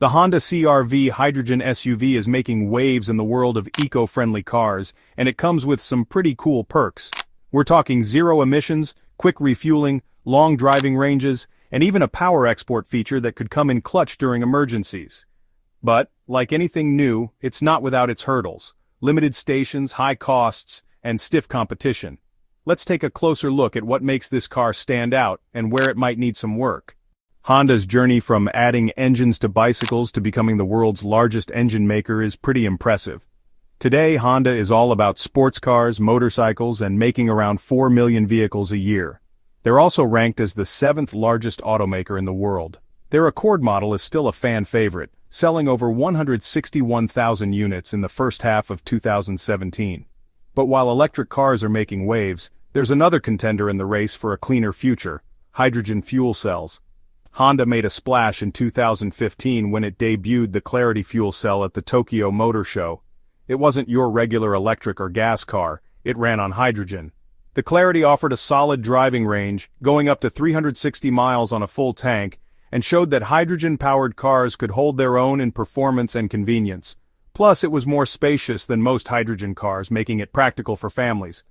The Honda CR-V hydrogen SUV is making waves in the world of eco-friendly cars, and it comes with some pretty cool perks. We're talking zero emissions, quick refueling, long driving ranges, and even a power export feature that could come in clutch during emergencies. But, like anything new, it's not without its hurdles: limited stations, high costs, and stiff competition. Let's take a closer look at what makes this car stand out and where it might need some work. Honda's journey from adding engines to bicycles to becoming the world's largest engine maker is pretty impressive. Today, Honda is all about sports cars, motorcycles, and making around 4 million vehicles a year. They're also ranked as the 7th largest automaker in the world. Their Accord model is still a fan favorite, selling over 161,000 units in the first half of 2017. But while electric cars are making waves, there's another contender in the race for a cleaner future: hydrogen fuel cells. Honda made a splash in 2015 when it debuted the Clarity fuel cell at the Tokyo Motor Show. It wasn't your regular electric or gas car, it ran on hydrogen. The Clarity offered a solid driving range, going up to 360 miles on a full tank, and showed that hydrogen-powered cars could hold their own in performance and convenience. Plus, it was more spacious than most hydrogen cars, making it practical for families.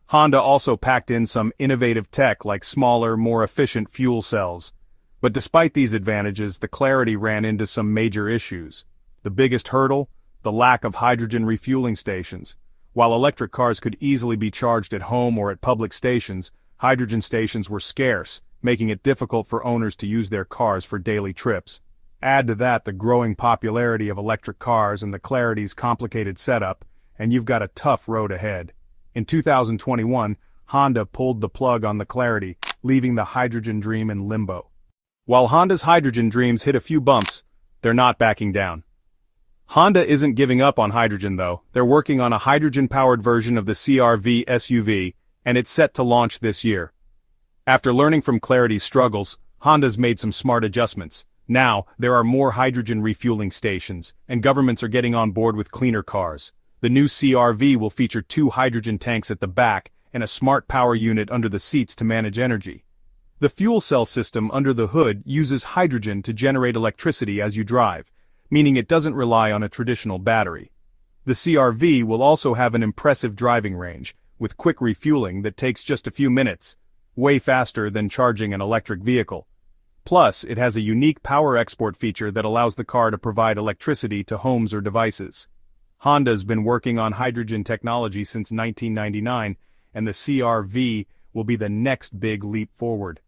Honda also packed in some innovative tech like smaller, more efficient fuel cells. But despite these advantages, the Clarity ran into some major issues. The biggest hurdle? The lack of hydrogen refueling stations. While electric cars could easily be charged at home or at public stations, hydrogen stations were scarce, making it difficult for owners to use their cars for daily trips. Add to that the growing popularity of electric cars and the Clarity's complicated setup, and you've got a tough road ahead. In 2021, Honda pulled the plug on the Clarity, leaving the hydrogen dream in limbo. While Honda's hydrogen dreams hit a few bumps, they're not backing down. Honda isn't giving up on hydrogen though. They're working on a hydrogen-powered version of the CR-V SUV, and it's set to launch this year. After learning from Clarity's struggles, Honda's made some smart adjustments. Now, there are more hydrogen refueling stations, and governments are getting on board with cleaner cars. The new CR-V will feature 2 hydrogen tanks at the back and a smart power unit under the seats to manage energy. The fuel cell system under the hood uses hydrogen to generate electricity as you drive, meaning it doesn't rely on a traditional battery. The CR-V will also have an impressive driving range, with quick refueling that takes just a few minutes, way faster than charging an electric vehicle. Plus, it has a unique power export feature that allows the car to provide electricity to homes or devices. Honda's been working on hydrogen technology since 1999, and the CR-V will be the next big leap forward.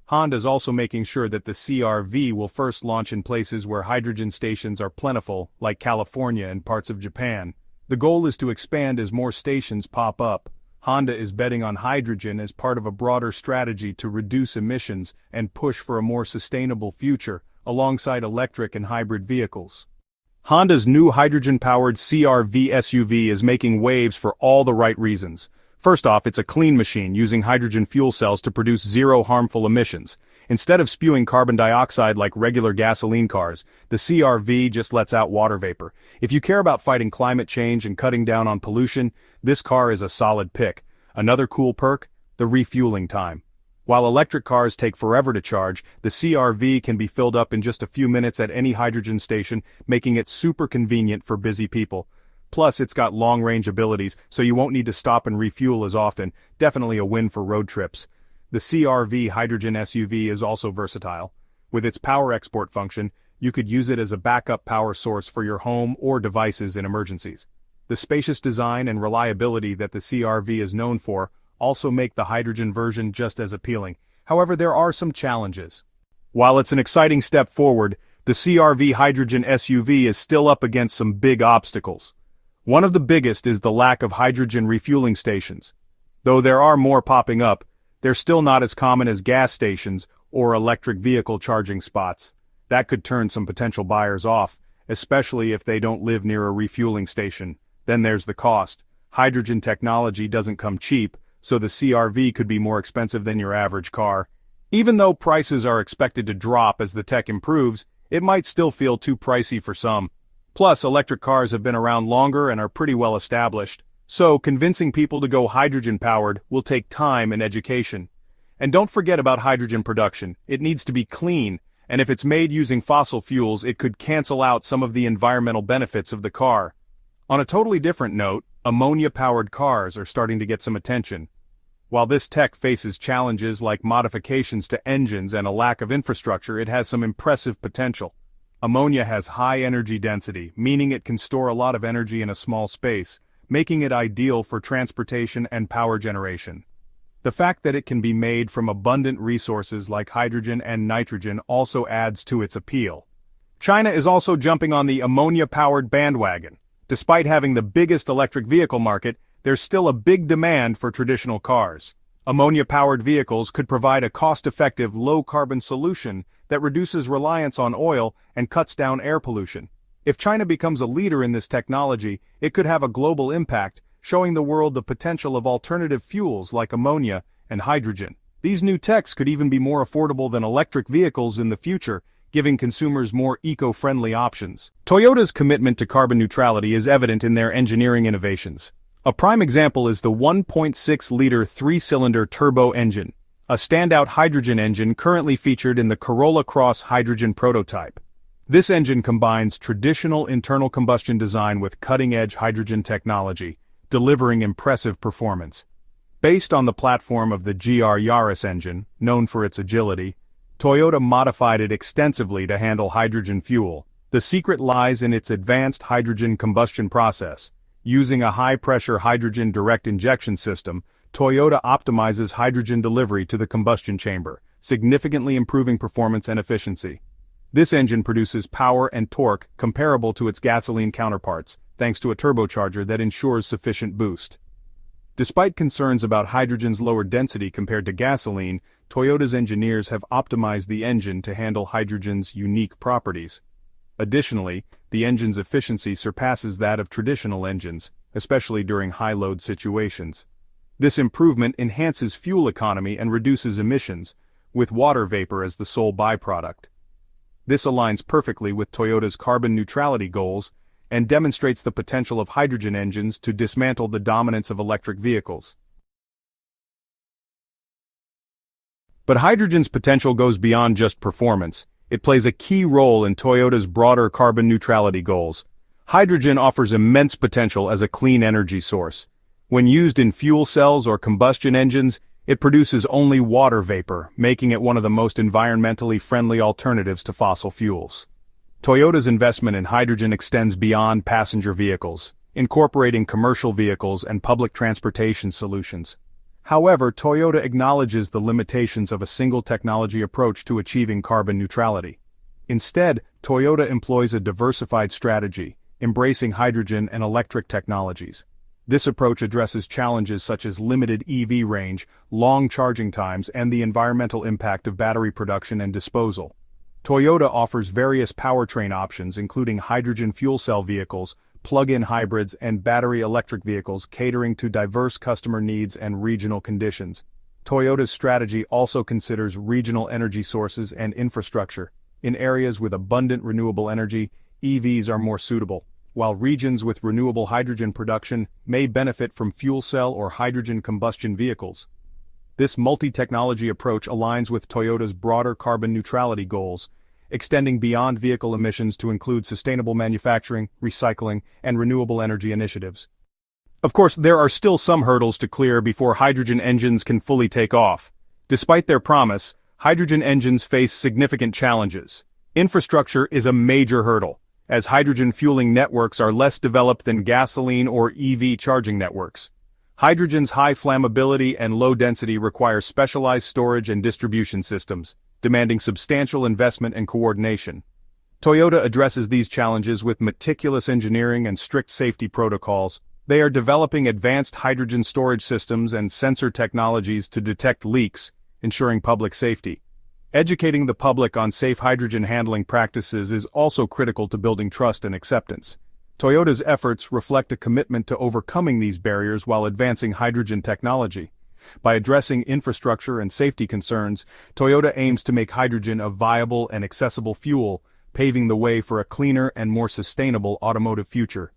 Honda's also making sure that the CR-V will first launch in places where hydrogen stations are plentiful, like California and parts of Japan. The goal is to expand as more stations pop up. Honda is betting on hydrogen as part of a broader strategy to reduce emissions and push for a more sustainable future, alongside electric and hybrid vehicles. Honda's new hydrogen-powered CR-V SUV is making waves for all the right reasons. First off, it's a clean machine using hydrogen fuel cells to produce zero harmful emissions. Instead of spewing carbon dioxide like regular gasoline cars, the CR-V just lets out water vapor. If you care about fighting climate change and cutting down on pollution, this car is a solid pick. Another cool perk? The refueling time. While electric cars take forever to charge, the CR-V can be filled up in just a few minutes at any hydrogen station, making it super convenient for busy people. Plus, it's got long-range abilities, so you won't need to stop and refuel as often. Definitely a win for road trips. The CR-V hydrogen SUV is also versatile. With its power export function, you could use it as a backup power source for your home or devices in emergencies. The spacious design and reliability that the CR-V is known for also make the hydrogen version just as appealing. However, there are some challenges. While it's an exciting step forward, the CR-V hydrogen SUV is still up against some big obstacles. One of the biggest is the lack of hydrogen refueling stations. Though there are more popping up, they're still not as common as gas stations or electric vehicle charging spots. That could turn some potential buyers off, especially if they don't live near a refueling station. Then there's the cost. Hydrogen technology doesn't come cheap, so the CR-V could be more expensive than your average car. Even though prices are expected to drop as the tech improves, it might still feel too pricey for some. Plus, electric cars have been around longer and are pretty well established, so convincing people to go hydrogen-powered will take time and education. And don't forget about hydrogen production. It needs to be clean, and if it's made using fossil fuels, it could cancel out some of the environmental benefits of the car. On a totally different note, ammonia-powered cars are starting to get some attention. While this tech faces challenges like modifications to engines and a lack of infrastructure, it has some impressive potential. Ammonia has high energy density, meaning it can store a lot of energy in a small space, making it ideal for transportation and power generation. The fact that it can be made from abundant resources like hydrogen and nitrogen also adds to its appeal. China is also jumping on the ammonia-powered bandwagon. Despite having the biggest electric vehicle market, there's still a big demand for traditional cars. Ammonia-powered vehicles could provide a cost-effective, low-carbon solution that reduces reliance on oil and cuts down air pollution. If China becomes a leader in this technology, it could have a global impact, showing the world the potential of alternative fuels like ammonia and hydrogen. These new techs could even be more affordable than electric vehicles in the future, giving consumers more eco-friendly options. Toyota's commitment to carbon neutrality is evident in their engineering innovations. A prime example is the 1.6-liter three-cylinder turbo engine, a standout hydrogen engine currently featured in the Corolla Cross hydrogen prototype. This engine combines traditional internal combustion design with cutting-edge hydrogen technology, delivering impressive performance. Based on the platform of the GR Yaris engine, known for its agility, Toyota modified it extensively to handle hydrogen fuel. The secret lies in its advanced hydrogen combustion process. Using a high-pressure hydrogen direct injection system, Toyota optimizes hydrogen delivery to the combustion chamber, significantly improving performance and efficiency. This engine produces power and torque comparable to its gasoline counterparts, thanks to a turbocharger that ensures sufficient boost. Despite concerns about hydrogen's lower density compared to gasoline, Toyota's engineers have optimized the engine to handle hydrogen's unique properties. Additionally, the engine's efficiency surpasses that of traditional engines, especially during high-load situations. This improvement enhances fuel economy and reduces emissions, with water vapor as the sole byproduct. This aligns perfectly with Toyota's carbon neutrality goals and demonstrates the potential of hydrogen engines to dismantle the dominance of electric vehicles. But hydrogen's potential goes beyond just performance. It plays a key role in Toyota's broader carbon neutrality goals. Hydrogen offers immense potential as a clean energy source. When used in fuel cells or combustion engines, it produces only water vapor, making it one of the most environmentally friendly alternatives to fossil fuels. Toyota's investment in hydrogen extends beyond passenger vehicles, incorporating commercial vehicles and public transportation solutions. However, Toyota acknowledges the limitations of a single technology approach to achieving carbon neutrality. Instead, Toyota employs a diversified strategy, embracing hydrogen and electric technologies. This approach addresses challenges such as limited EV range, long charging times, and the environmental impact of battery production and disposal. Toyota offers various powertrain options including hydrogen fuel cell vehicles, plug-in hybrids, and battery electric vehicles catering to diverse customer needs and regional conditions. Toyota's strategy also considers regional energy sources and infrastructure. In areas with abundant renewable energy, EVs are more suitable, while regions with renewable hydrogen production may benefit from fuel cell or hydrogen combustion vehicles. This multi-technology approach aligns with Toyota's broader carbon neutrality goals, extending beyond vehicle emissions to include sustainable manufacturing, recycling, and renewable energy initiatives. Of course, there are still some hurdles to clear before hydrogen engines can fully take off. Despite their promise, hydrogen engines face significant challenges. Infrastructure is a major hurdle, as hydrogen fueling networks are less developed than gasoline or EV charging networks. Hydrogen's high flammability and low density require specialized storage and distribution systems, demanding substantial investment and coordination. Toyota addresses these challenges with meticulous engineering and strict safety protocols. They are developing advanced hydrogen storage systems and sensor technologies to detect leaks, ensuring public safety. Educating the public on safe hydrogen handling practices is also critical to building trust and acceptance. Toyota's efforts reflect a commitment to overcoming these barriers while advancing hydrogen technology. By addressing infrastructure and safety concerns, Toyota aims to make hydrogen a viable and accessible fuel, paving the way for a cleaner and more sustainable automotive future.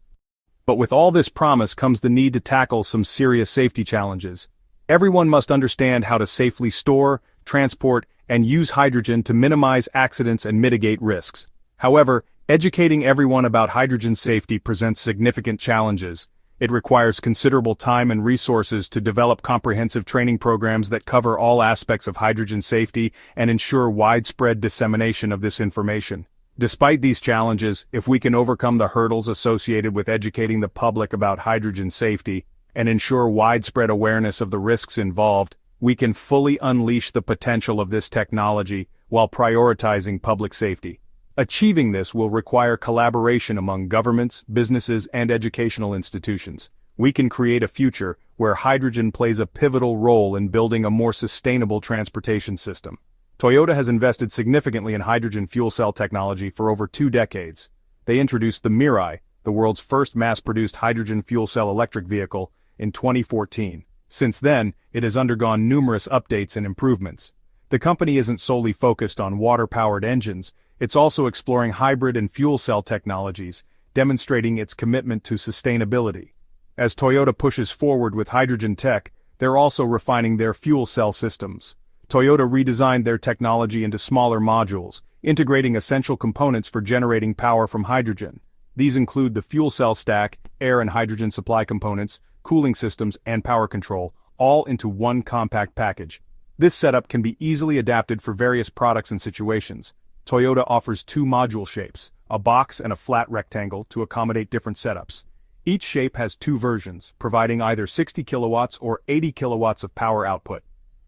But with all this promise comes the need to tackle some serious safety challenges. Everyone must understand how to safely store, transport, and use hydrogen to minimize accidents and mitigate risks. However, educating everyone about hydrogen safety presents significant challenges. It requires considerable time and resources to develop comprehensive training programs that cover all aspects of hydrogen safety and ensure widespread dissemination of this information. Despite these challenges, if we can overcome the hurdles associated with educating the public about hydrogen safety and ensure widespread awareness of the risks involved, we can fully unleash the potential of this technology while prioritizing public safety. Achieving this will require collaboration among governments, businesses, and educational institutions. We can create a future where hydrogen plays a pivotal role in building a more sustainable transportation system. Toyota has invested significantly in hydrogen fuel cell technology for over 2 decades. They introduced the Mirai, the world's first mass-produced hydrogen fuel cell electric vehicle, in 2014. Since then, it has undergone numerous updates and improvements. The company isn't solely focused on water-powered engines, it's also exploring hybrid and fuel cell technologies, demonstrating its commitment to sustainability. As Toyota pushes forward with hydrogen tech, they're also refining their fuel cell systems. Toyota redesigned their technology into smaller modules, integrating essential components for generating power from hydrogen. These include the fuel cell stack, air and hydrogen supply components, cooling systems, and power control, all into one compact package. This setup can be easily adapted for various products and situations. Toyota offers 2 module shapes, a box and a flat rectangle, to accommodate different setups. Each shape has 2 versions, providing either 60 kilowatts or 80 kilowatts of power output.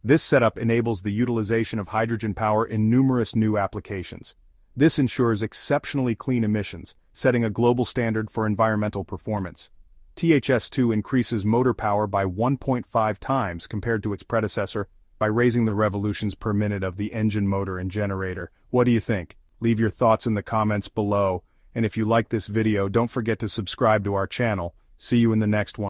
This setup enables the utilization of hydrogen power in numerous new applications. This ensures exceptionally clean emissions, setting a global standard for environmental performance. THS2 increases motor power by 1.5 times compared to its predecessor, by raising the revolutions per minute of the engine, motor, and generator. What do you think? Leave your thoughts in the comments below, and if you like this video, don't forget to subscribe to our channel. See you in the next one.